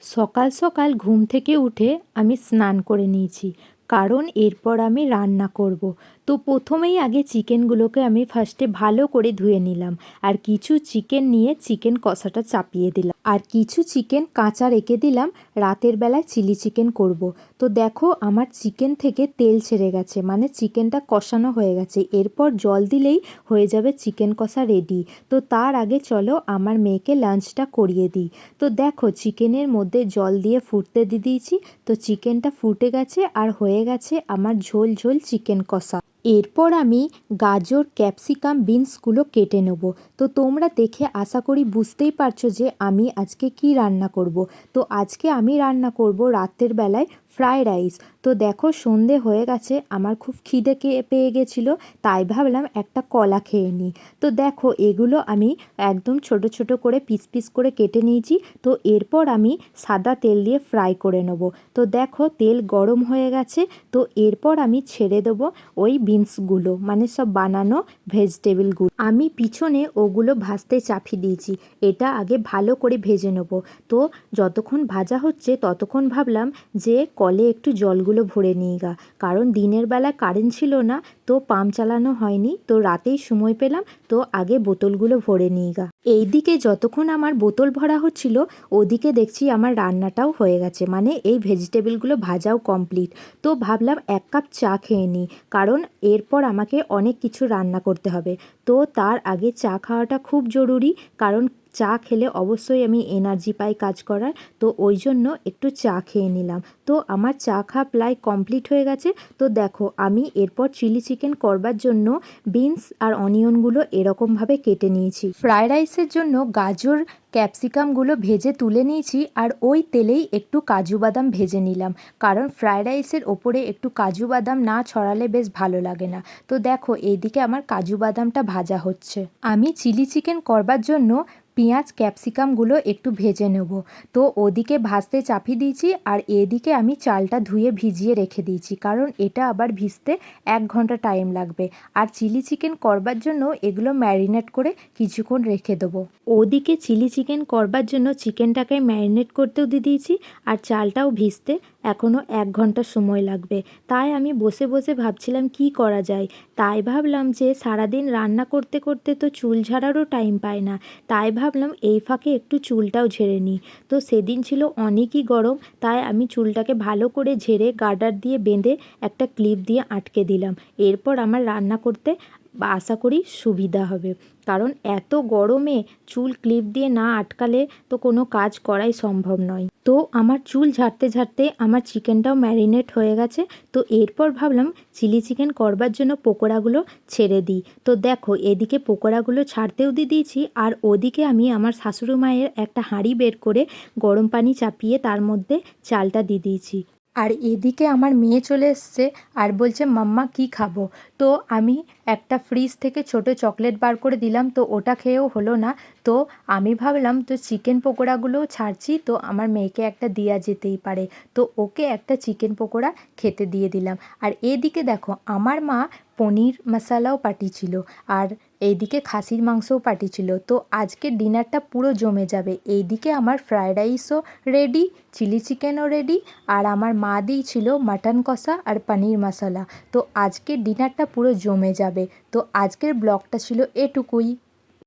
সকাল সকাল ঘুম থেকে উঠে আমি স্নান করে নিয়েছি, কারণ এরপর আমি রান্না করব। তো প্রথমেই আগে চিকেনগুলোকে আমি ফার্স্টে ভালো করে ধুয়ে নিলাম, আর কিছু চিকেন নিয়ে চিকেন কষাটা চাপিয়ে দিলাম, আর কিছু চিকেন কাঁচা রেখে দিলাম, রাতের বেলায় চিলি চিকেন করব। তো দেখো আমার চিকেন থেকে তেল ছেড়ে গেছে, মানে চিকেনটা কষানো হয়ে গেছে। এরপর জল দিলেই হয়ে যাবে চিকেন কষা রেডি। তো তার আগে চলো আমার মেয়েকে লাঞ্চটা করিয়ে দিই। তো দেখো চিকেনের মধ্যে জল দিয়ে ফুটতে দিয়ে দিয়েছি। তো চিকেনটা ফুটে গেছে আর হয়ে গেছে আমার ঝোল ঝোল চিকেন কষা। এরপর আমি গাজর, ক্যাপসিকাম, বিনসগুলো কেটে নেব। তো তোমরা দেখে আশা করি বুঝতেই পারছো যে আমি আজকে কি রান্না করব। তো আজকে আমি রান্না করব রাতের বেলায় ফ্রায়েড রাইস। তো দেখো সন্ধে হয়ে গেছে, আমার খুব খিদে পেয়ে গেছিলো, তাই ভাবলাম একটা কলা খেয়ে নিই। তো দেখো এগুলো আমি একদম ছোট ছোট করে পিস পিস করে কেটে নিয়েছি। তো এরপর আমি সাদা তেল দিয়ে ফ্রাই করে নেব। তো দেখো তেল গরম হয়ে গেছে। তো এরপর আমি ছেড়ে দেবো ওই বিনসগুলো, মানে সব বানানো ভেজিটেবলগুলো। আমি পিছনে ওগুলো ভাজতে চাপিয়ে দিয়েছি, এটা আগে ভালো করে ভেজে নেব। তো যতক্ষণ ভাজা হচ্ছে ততক্ষণ ভাবলাম যে কলে একটু জলগুলো ভরে নিই গা, কারণ দিনের বেলা কারেন্ট ছিল না, তো পাম্প চালানো হয়নি। তো রাতেই সময় পেলাম, তো আগে বোতলগুলো ভরে নিই গা। এইদিকে যতক্ষণ আমার বোতল ভরা হচ্ছিল, ওদিকে দেখছি আমার রান্নাটাও হয়ে গেছে, মানে এই ভেজিটেবলগুলো ভাজাও কমপ্লিট। তো ভাবলাম এক কাপ চা খেয়ে নিই, কারণ এরপর আমাকে অনেক কিছু রান্না করতে হবে। তো তার আগে চা খাওয়াটা খুব জরুরি, কারণ চা খেলে অবশ্যই আমি এনার্জি পাই কাজ করার। তো ওই জন্য একটু চা খেয়ে নিলাম। তো আমার চা খাওয়া প্রায় কমপ্লিট হয়ে গেছে। তো দেখো আমি এরপর চিলি চিকেন করবার জন্য বিনস আর অনিয়নগুলো এরকমভাবে কেটে নিয়েছি। ফ্রায়েড রাইসের জন্য গাজর, ক্যাপসিকামগুলো ভেজে তুলে নিয়েছি, আর ওই তেলেই একটু কাজু বাদাম ভেজে নিলাম, কারণ ফ্রায়েড রাইসের ওপরে একটু কাজু বাদাম না ছড়ালে বেশ ভালো লাগে না। তো দেখো এইদিকে আমার কাজু বাদামটা ভাজা হচ্ছে। আমি চিলি চিকেন করবার জন্য পেঁয়াজ, ক্যাপসিকামগুলো একটু ভেজে নেব। তো ওদিকে ভাজতে চাপিয়ে দিয়েছি, আর এদিকে আমি চালটা ধুয়ে ভিজিয়ে রেখে দিয়েছি, কারণ এটা আবার ভিজতে 1 ঘন্টা টাইম লাগবে। আর চিলি চিকেন করবার জন্য এগুলো ম্যারিনেট করে কিছুক্ষণ রেখে দেবো। ওদিকে চিলি চিকেন করবার জন্য চিকেনটাকে ম্যারিনেট করতেও দিয়ে দিয়েছি, আর চালটাও ভিজতে এখনও 1 ঘন্টা সময় লাগবে। তাই আমি বসে বসে ভাবছিলাম কি করা যায়। তাই ভাবলাম যে সারাদিন রান্না করতে করতে তো চুল ঝাড়ারও টাইম পায় না, তাই ভাবলাম এই ফাঁকে একটু চুলটাও ঝেড়ে নিই। তো সেদিন ছিল অনেকই গরম, তাই আমি চুলটাকে ভালো করে ঝেড়ে গার্ডার দিয়ে বেঁধে একটা ক্লিপ দিয়ে আটকে দিলাম। এরপর আমার রান্না করতে আশা করি সুবিধা হবে, কারণ এত গরমে চুল ক্লিপ দিয়ে না আটকালে তো কোনো কাজ করাই সম্ভব নয়। তো আমার চুল ঝাড়তে ঝাড়তে আমার চিকেনটাও ম্যারিনেট হয়ে গেছে। তো এরপর ভাবলাম চিলি চিকেন করবার জন্য পকোড়াগুলো ছেড়ে দিই। তো দেখো এদিকে পকোড়াগুলো ছাড়তেও দিয়ে দিয়েছি, আর ওদিকে আমি আমার শাশুড়ি মায়ের একটা হাঁড়ি বের করে গরম পানি চাপিয়ে তার মধ্যে চালটা দিয়ে দিয়েছি। আর এদিকে আমার মেয়ে চলে এসছে আর বলছে মাম্মা কি খাবো। তো আমি একটা ফ্রিজ থেকে ছোট চকলেট বার করে দিলাম, তো ওটা খেয়েও হলো না। তো আমি ভাবলাম তো চিকেন পকোড়াগুলোও ছাড়ছি, তো আমার মেয়েকে একটা দেওয়া যেতেই পারে। তো ওকে একটা চিকেন পকোড়া খেতে দিয়ে দিলাম। আর এদিকে দেখো আমার মা পনির মশালাও পাঠিয়েছিল, আর এইদিকে খাসির মাংসও পাঠিয়েছিল। তো আজকের ডিনারটা পুরো জমে যাবে। এইদিকে আমার ফ্রায়েড রাইসও রেডি, চিলি চিকেনও রেডি, আর আমার মা দিয়েছিল মাটন কষা আর পনির মশলা। তো আজকের ডিনারটা পুরো জমে যাবে। তো আজকের ব্লগটা ছিল এটুকুই।